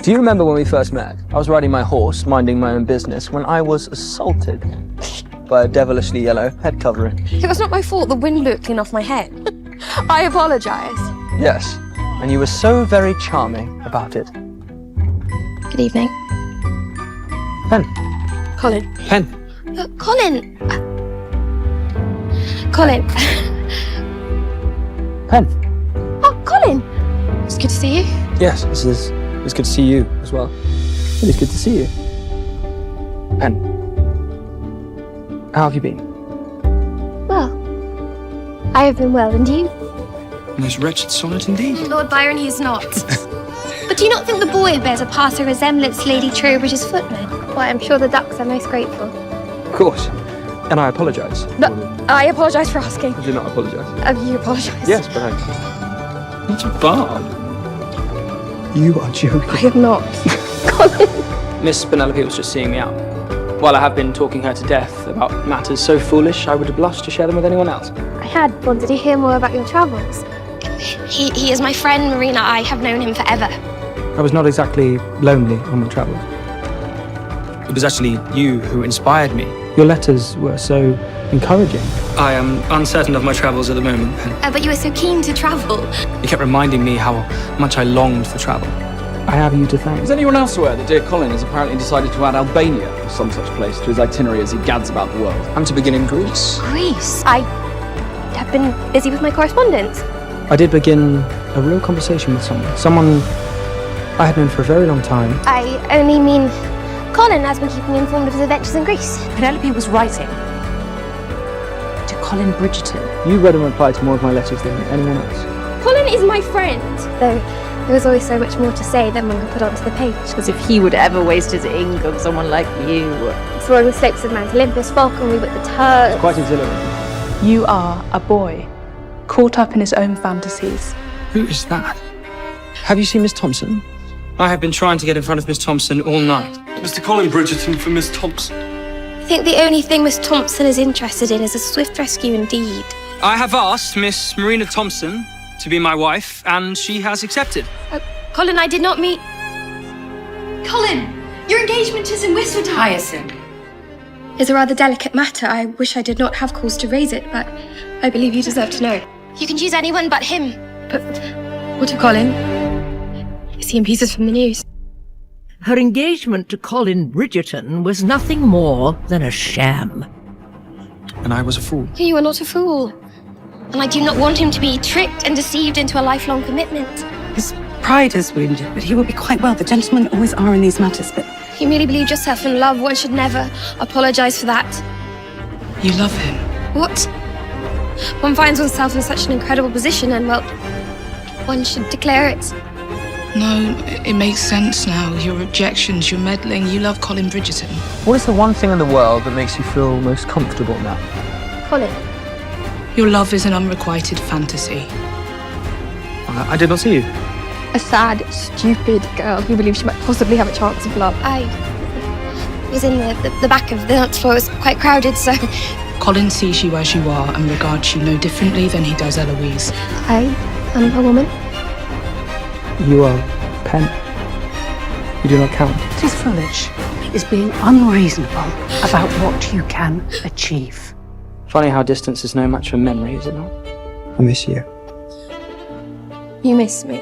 Do you remember when we first met? I was riding my horse, minding my own business, when I was assaulted by a devilishly yellow head covering. It was not my fault the wind blew it clean off my head. I apologise. Yes, and you were so very charming about it. Good evening. Pen. Colin. Pen. Colin! Colin. Pen. Oh, Colin! It's good to see you. Yes, it's good to see you as well. It is good to see you. Pen. How have you been? Well, I have been well, and you? Most wretched sonnet indeed. Lord Byron, he is not. But do you not think the boy bears a passing resemblance to Lady Trowbridge's footman? Why, I'm sure the ducks are most grateful. Of course. And I apologise. But I apologise for asking. I do not apologise. You apologise? Yes, but I... It's a bard. You are joking. I am not. Colin. Miss Penelope was just seeing me out. While I have been talking her to death about matters so foolish, I would have blushed to share them with anyone else. I had wanted to hear more about your travels. He is my friend, Marina. I have known him forever. I was not exactly lonely on my travels. It was actually you who inspired me. Your letters were so encouraging. I am uncertain of my travels at the moment, Pen. But you were so keen to travel. You kept reminding me how much I longed for travel. I have you to thank. Is anyone else aware that dear Colin has apparently decided to add Albania or some such place to his itinerary as he gads about the world? I'm to begin in Greece. Greece? I have been busy with my correspondence. I did begin a real conversation with someone I had known for a very long time. I only mean Colin has been keeping me informed of his adventures in Greece. Penelope was writing to Colin Bridgerton. You read and replied to more of my letters than anyone else. Colin is my friend. Though there was always so much more to say than one could put onto the page. As if he would ever waste his ink on someone like you. Exploring the slopes of Mount Olympus, falconry with the turds. Quite exhilarating. You are a boy, caught up in his own fantasies. Who is that? Have you seen Miss Thompson? I have been trying to get in front of Miss Thompson all night. Mr. Colin Bridgerton for Miss Thompson. I think the only thing Miss Thompson is interested in is a swift rescue indeed. I have asked Miss Marina Thompson to be my wife, and she has accepted. Colin, I did not meet... Colin, your engagement is in Whistledown. Hyacinth. It's a rather delicate matter. I wish I did not have cause to raise it, but I believe you deserve to know. You can choose anyone but him. But what of Colin? Is he in pieces from the news? Her engagement to Colin Bridgerton was nothing more than a sham. And I was a fool. You are not a fool. And I do not want him to be tricked and deceived into a lifelong commitment. His pride is wounded, but he will be quite well. The gentlemen always are in these matters, but... You merely believed yourself in love. One should never apologise for that. You love him. What? One finds oneself in such an incredible position and, well, one should declare it. No, it makes sense now. Your objections, your meddling. You love Colin Bridgerton. What is the one thing in the world that makes you feel most comfortable now? Colin. Your love is an unrequited fantasy. I did not see you. A sad, stupid girl who believes she might possibly have a chance of love. I was in the back of the dance floor. It was quite crowded, so... Colin sees you as you are and regards you no differently than he does Eloise. I am a woman. You are Pen. You do not count. What is foolish is being unreasonable about what you can achieve. Funny how distance is no match for memory, is it not? I miss you. You miss me.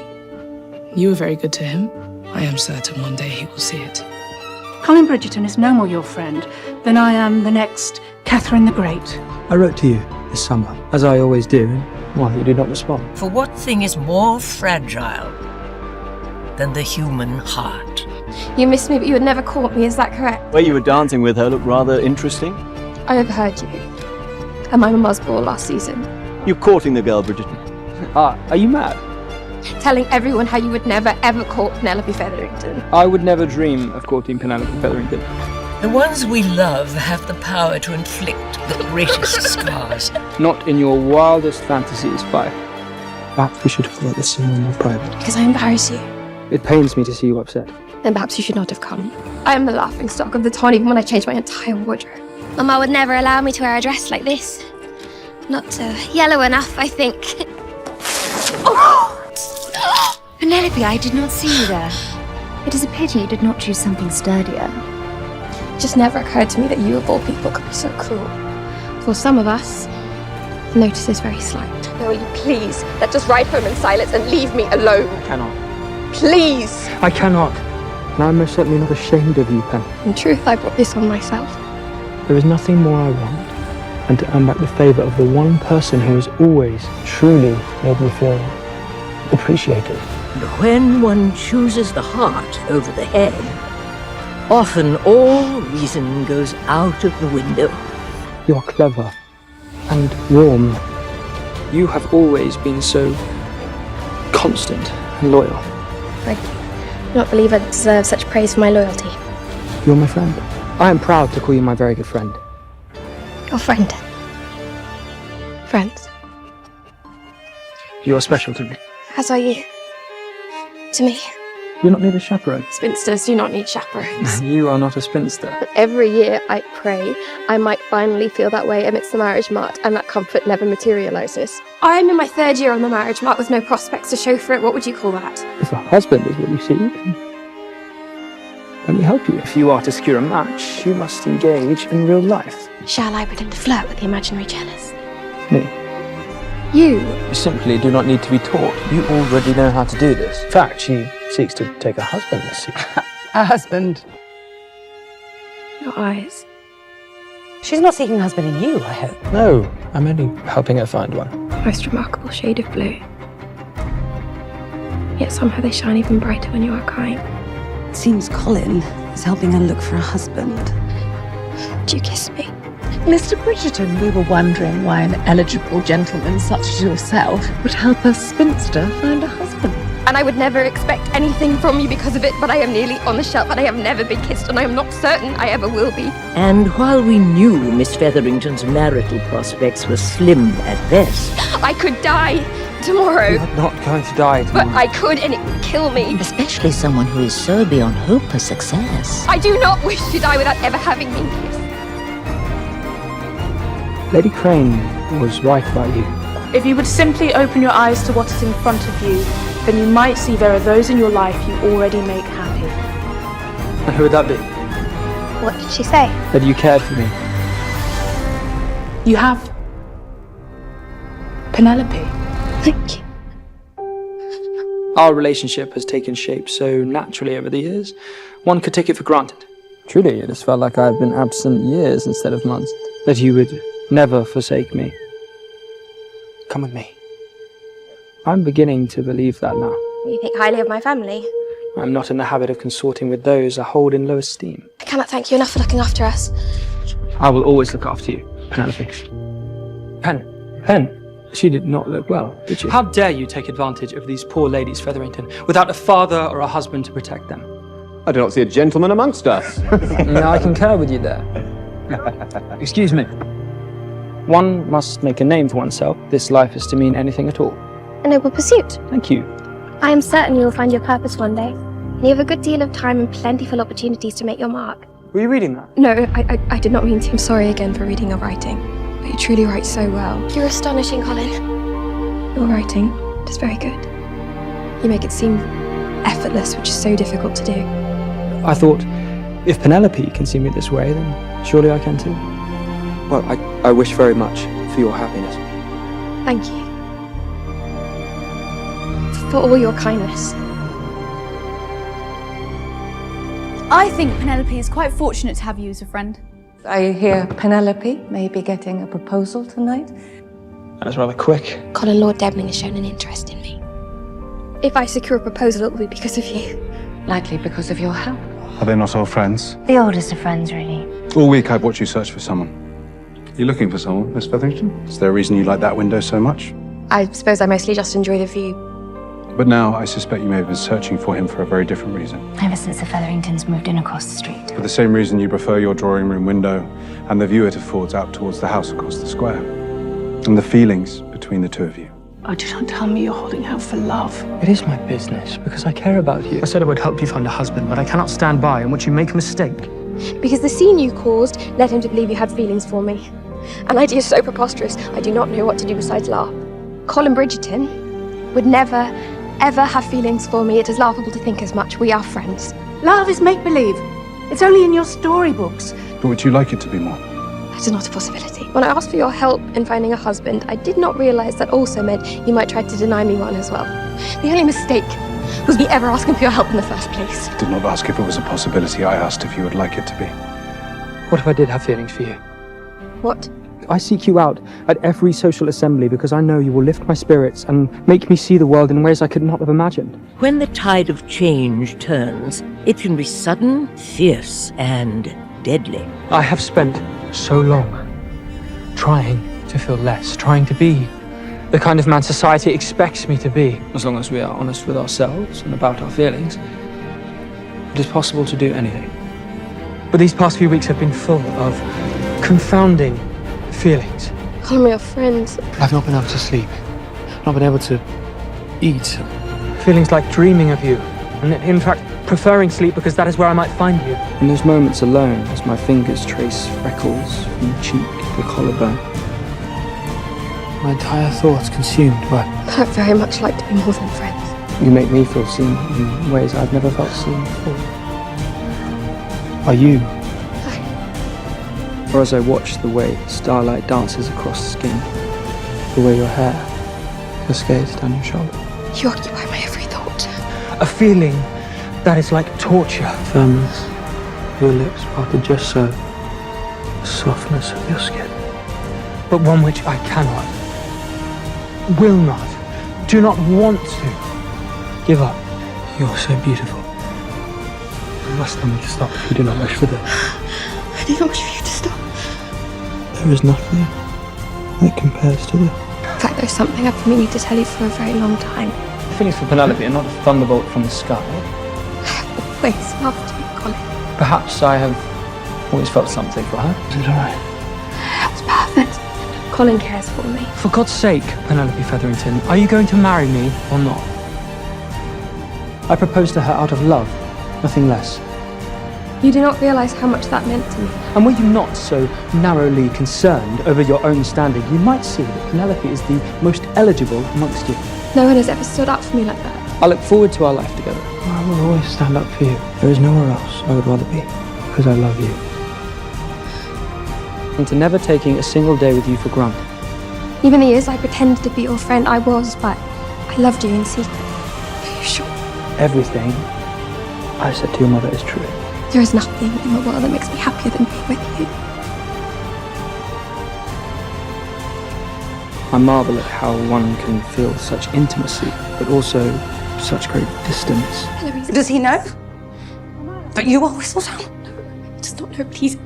You were very good to him. I am certain one day he will see it. Colin Bridgerton is no more your friend than I am the next Catherine the Great. I wrote to you this summer, as I always do, and why you did not respond. For what thing is more fragile than the human heart? You missed me, but you had never caught me. Is that correct? The way you were dancing with her looked rather interesting. I overheard you at my mama's ball last season, You courting the girl, Bridgerton. Are you mad? telling everyone how you would never, ever court Penelope Featherington. I would never dream of courting Penelope Featherington. The ones we love have the power to inflict the greatest scars. Not in your wildest fantasies, Vi. Perhaps we should have thought this somewhere more private. Because I embarrass you. It pains me to see you upset. Then perhaps you should not have come. I am the laughingstock of the town, even when I changed my entire wardrobe. Mama would never allow me to wear a dress like this. Not yellow enough, I think. Penelope, I did not see you there. It is a pity you did not choose something sturdier. It just never occurred to me that you of all people could be so cruel. For some of us, the notice is very slight. No, will you please let us ride home in silence and leave me alone? I cannot. Please! I cannot. And I'm most certainly not ashamed of you, Pen. In truth, I brought this on myself. There is nothing more I want than to earn back the favour of the one person who has always truly made me feel appreciated. And when one chooses the heart over the head, often all reason goes out of the window. You are clever and warm. You have always been so constant and loyal. I do not believe I deserve such praise for my loyalty. You're my friend. I am proud to call you my very good friend. Your friend. Friends. You are special to me. As are you. To me. You do not need a chaperone. Spinsters do not need chaperones. You are not a spinster. Every year I pray I might finally feel that way amidst the marriage mart, and that comfort never materialises. I am in my 3rd year on the marriage mart with no prospects to show for it. What would you call that? If a husband is what you seek, let me help you. If you are to secure a match, you must engage in real life. Shall I pretend to flirt with the imaginary jealous? Me. You? You simply do not need to be taught. You already know how to do this. In fact, she seeks to take a husband this year. A husband. Your eyes. She's not seeking a husband in you, I hope. No, I'm only helping her find one. Most remarkable shade of blue. Yet somehow they shine even brighter when you are kind. It seems Colin is helping her look for a husband. Do you kiss me? Mr. Bridgerton, we were wondering why an eligible gentleman such as yourself would help a spinster find a husband. And I would never expect anything from you because of it, but I am nearly on the shelf and I have never been kissed, and I am not certain I ever will be. And while we knew Miss Featherington's marital prospects were slim at best, I could die tomorrow. You're not going to die tomorrow. But I could, and it would kill me. Especially someone who is so beyond hope of success. I do not wish to die without ever having been kissed. Lady Crane was right about you. If you would simply open your eyes to what is in front of you, then you might see there are those in your life you already make happy. And who would that be? What did she say? That you cared for me. You have Penelope. Thank you. Our relationship has taken shape so naturally over the years, one could take it for granted. Truly, it has felt like I have been absent years instead of months. That you would never forsake me. Come with me. I'm beginning to believe that now. You think highly of my family? I'm not in the habit of consorting with those I hold in low esteem. I cannot thank you enough for looking after us. I will always look after you, Penelope. Pen. She did not look well, did she? How dare you take advantage of these poor ladies, Featherington, without a father or a husband to protect them? I do not see a gentleman amongst us. No, I concur with you there. Excuse me. One must make a name for oneself. This life is to mean anything at all. A noble pursuit. Thank you. I am certain you will find your purpose one day. And you have a good deal of time and plentiful opportunities to make your mark. Were you reading that? No, I did not mean to. I'm sorry again for reading your writing. But you truly write so well. You're astonishing, Colin. Your writing is very good. You make it seem effortless, which is so difficult to do. I thought, if Penelope can see me this way, then surely I can too. Well, I wish very much for your happiness. Thank you. For all your kindness. I think Penelope is quite fortunate to have you as a friend. I hear Penelope may be getting a proposal tonight. That was rather quick. Colin, Lord Debling has shown an interest in me. If I secure a proposal, it will be because of you. Likely because of your help. Are they not all friends? The oldest of friends, really. All week I've watched you search for someone. You looking for someone, Miss Featherington? Is there a reason you like that window so much? I suppose I mostly just enjoy the view. But now I suspect you may have been searching for him for a very different reason. Ever since the Featheringtons moved in across the street. For the same reason you prefer your drawing room window and the view it affords out towards the house across the square. And the feelings between the two of you. Oh, do not tell me you're holding out for love. It is my business, because I care about you. I said I would help you find a husband, but I cannot stand by and watch you make a mistake. Because the scene you caused led him to believe you had feelings for me. An idea so preposterous, I do not know what to do besides laugh. Colin Bridgerton would never, ever have feelings for me, it is laughable to think as much. We are friends. Love is make-believe. It's only in your storybooks. But would you like it to be more? That is not a possibility. When I asked for your help in finding a husband, I did not realize that also meant you might try to deny me one as well. The only mistake was me ever asking for your help in the first place. I did not ask if it was a possibility. I asked if you would like it to be. What if I did have feelings for you? What? I seek you out at every social assembly because I know you will lift my spirits and make me see the world in ways I could not have imagined. When the tide of change turns, it can be sudden, fierce, and deadly. I have spent so long trying to feel less, trying to be the kind of man society expects me to be. As long as we are honest with ourselves and about our feelings, it is possible to do anything. But these past few weeks have been full of confounding feelings. Colin, we are friends. I've not been able to sleep, not been able to eat. Feelings like dreaming of you, and in fact, preferring sleep because that is where I might find you. In those moments alone, as my fingers trace freckles from the cheek to the collarbone, my entire thoughts consumed by... I'd very much like to be more than friends. You make me feel seen in ways I've never felt seen before. Are you? Or as I watch the way starlight dances across the skin, the way your hair cascades down your shoulder. You occupy my every thought. A feeling that is like torture. Firmness, your lips parted just so. The softness of your skin. But one which I cannot, will not, do not want to give up. You're so beautiful. You must tell me to stop if you do not wish for this. I do not wish for you to stop. There is nothing that compares to this. In fact, there's something I've been meaning to tell you for a very long time. Feelings for Penelope are not a thunderbolt from the sky. I've always loved you, Colin. Perhaps I have always felt something for her. Is it all right? That's perfect. Colin cares for me. For God's sake, Penelope Featherington, are you going to marry me or not? I proposed to her out of love, nothing less. You do not realise how much that meant to me. And were you not so narrowly concerned over your own standing, you might see that Penelope is the most eligible amongst you. No one has ever stood up for me like that. I look forward to our life together. I will always stand up for you. There is nowhere else I would rather be, because I love you. And to never taking a single day with you for granted. Even the years I pretended to be your friend, I was, but I loved you in secret. Are you sure? Everything I said to your mother is true. There is nothing in the world that makes me happier than being with you. I marvel at how one can feel such intimacy, but also such great distance. Does he know that you are Whistledown? He does not know, please.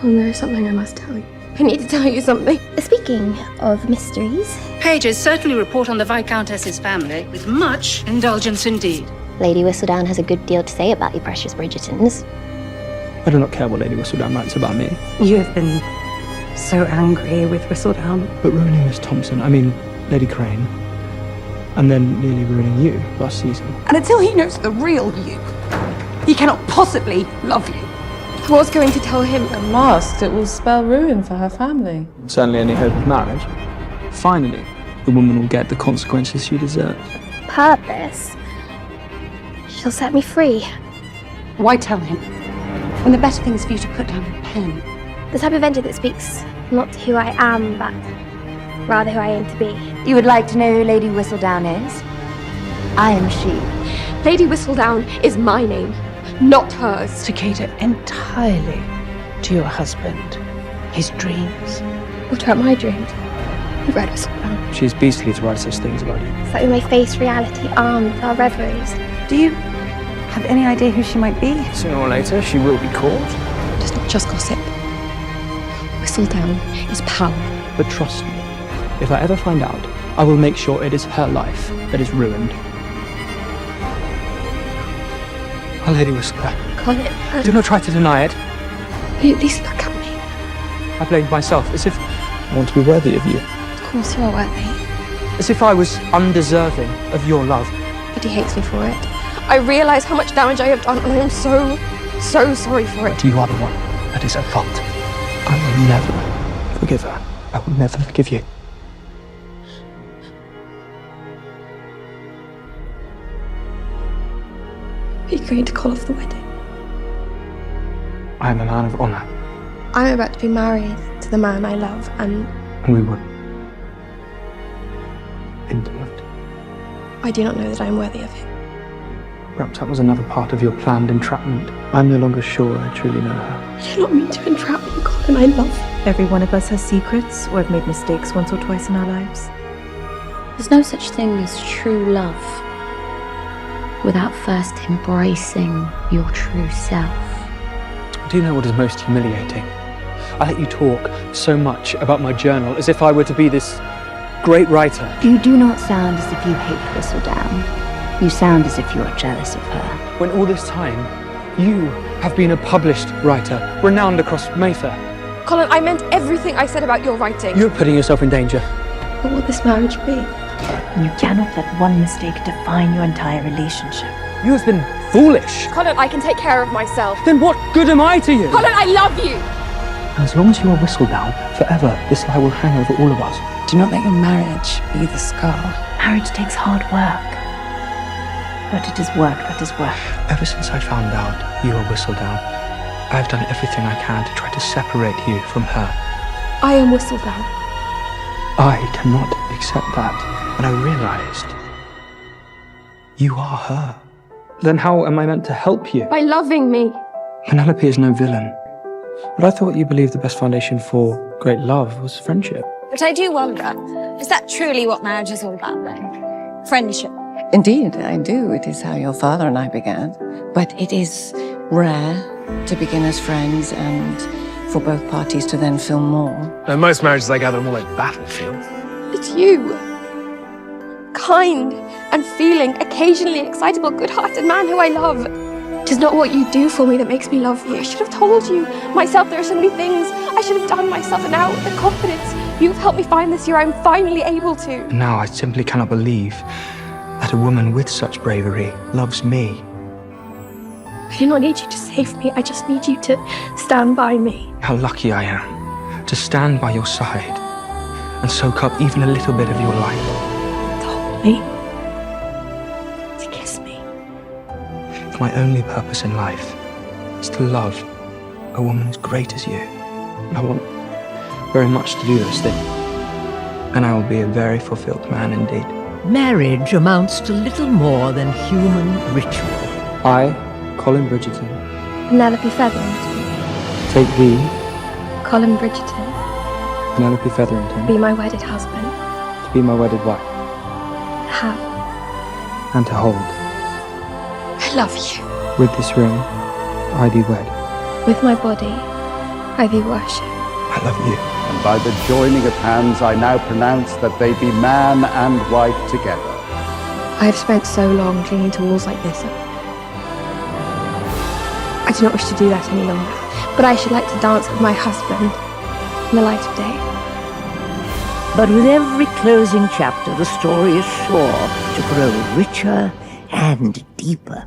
Oh, there is something I must tell you. I need to tell you something. Speaking of mysteries... Pages certainly report on the Viscountess's family with much indulgence indeed. Lady Whistledown has a good deal to say about you precious Bridgertons. I do not care what Lady Whistledown writes about me. You have been so angry with Whistledown. But ruining Miss Thompson, I mean Lady Crane, and then nearly ruining you last season. And until he knows the real you, he cannot possibly love you. I was going to tell him. At last, it will spell ruin for her family. Certainly any hope of marriage. Finally, the woman will get the consequences she deserves. Purpose? She'll set me free. Why tell him, when the better thing is for you to put down a pen? The type of venture that speaks not to who I am, but rather who I aim to be. You would like to know who Lady Whistledown is? I am she. Lady Whistledown is my name, not hers. To cater entirely to your husband, his dreams. What about my dreams? You read Whistledown. She is beastly to write such things about you. It's like we may face reality armed with our reveries. Do you have any idea who she might be? Sooner or later, she will be caught. It's not just gossip. Whistledown is power. But trust me, if I ever find out, I will make sure it is her life that is ruined. Our Lady Whistledown. Colin, Do not try to deny it. will you at least look at me? I blamed myself, as if I want to be worthy of you. Of course you are worthy. As if I was undeserving of your love. But he hates me for it. I realise how much damage I have done, and I am so sorry for it. But you are the one that is at fault. I will never forgive her. I will never forgive you. Are you going to call off the wedding? I am a man of honor. I'm about to be married to the man I love, and We were intimate. I do not know that I am worthy of him. Perhaps that was another part of your planned entrapment. I'm no longer sure I truly know her. I do not mean to entrap you, Colin. I love you. Every one of us has secrets or have made mistakes once or twice in our lives. There's no such thing as true love without first embracing your true self. Do you know what is most humiliating? I let you talk so much about my journal as if I were to be this great writer. You do not sound as if you hate Whistledown. You sound as if you are jealous of her. When all this time, you have been a published writer, renowned across Mayfair. Colin, I meant everything I said about your writing. You're putting yourself in danger. What will this marriage be? You cannot let one mistake define your entire relationship. You have been foolish. Colin, I can take care of myself. Then what good am I to you? Colin, I love you! As long as you are Whistledown, forever this lie will hang over all of us. Do not let your marriage be the scar. Marriage takes hard work. But it is work that is work. Ever since I found out you are Whistledown, I have done everything I can to try to separate you from her. I am Whistledown. I cannot accept that. And I realized you are her. Then how am I meant to help you? By loving me. Penelope is no villain. But I thought you believed the best foundation for great love was friendship. But I do wonder, is that truly what marriage is all about then? Friendship? Indeed, I do. It is how your father and I began. But it is rare to begin as friends and for both parties to then feel more. Most marriages, I gather, are more like battlefields. It's you. Kind and feeling, occasionally excitable, good-hearted man who I love. It is not what you do for me that makes me love you. I should have told you myself there are so many things I should have done myself, and now with the confidence you've helped me find this year, I'm finally able to. Now I simply cannot believe that a woman with such bravery loves me. I do not need you to save me. I just need you to stand by me. How lucky I am to stand by your side and soak up even a little bit of your life. To hold me. To kiss me. My only purpose in life is to love a woman as great as you. I want very much to do those things. And I will be a very fulfilled man indeed. Marriage amounts to little more than human ritual. I, Colin Bridgerton, Penelope Featherington. take thee, Colin Bridgerton. Penelope Featherington, Be my wedded husband. to be my wedded wife, To have. and to hold. I love you. With this ring, I thee wed. With my body, I thee worship. I love you. And by the joining of hands, I now pronounce that they be man and wife together. I have spent so long clinging to walls like this. I do not wish to do that any longer. But I should like to dance with my husband in the light of day. But with every closing chapter, the story is sure to grow richer and deeper.